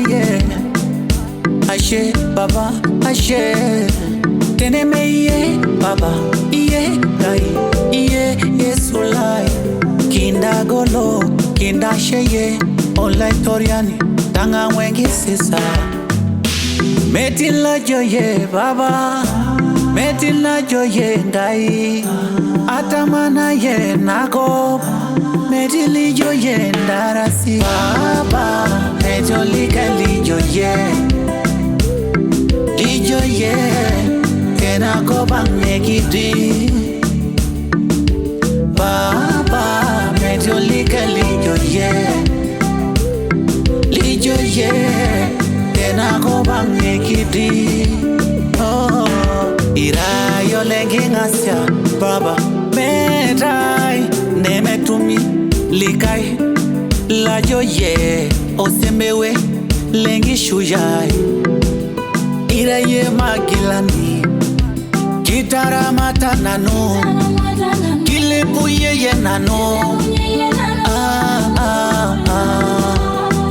ye Ashe baba ashe Teneme ye baba ye gai ye yesulai Kinda golo kinda sheye Olaijoyie tanga wengi sisa Meti Olaijoyie baba Meti Olaijoyie gai Atamana ye nako Meti Olaijoyie ndarasi baba Meti Olaijoyie Olaijoyie kena ko bang mekiti baba Meti Olaijoyie Olaijoyie kena ko bang mekiti oh irayo lengingasya baba metai nemetumi likai Olaijoyie osemewe lengishuyai iraye magilani kitara mata nano kilepuye ye nano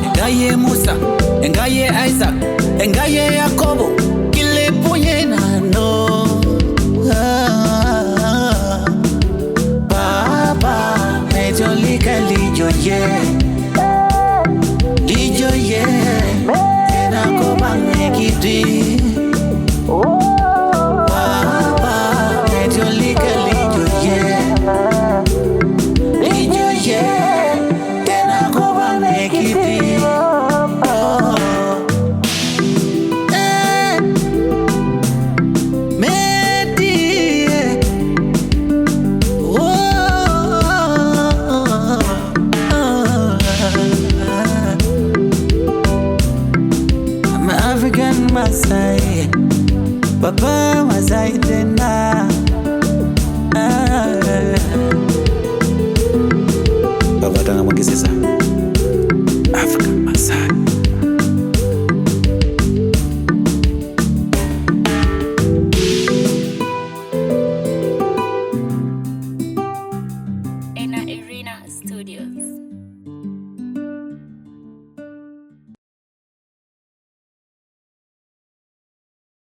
Engaye Musa engaye Isaac engaye Yakobo kilepuye nano baba Meti Olaijoyie Olaijoyie kena ko bang mekiti baba Meti Olaijoyie Olaijoyie kena ko bang mekiti Meti I'm African Masai Papaa Masai tena Baba tanga mwangi sisa African Masai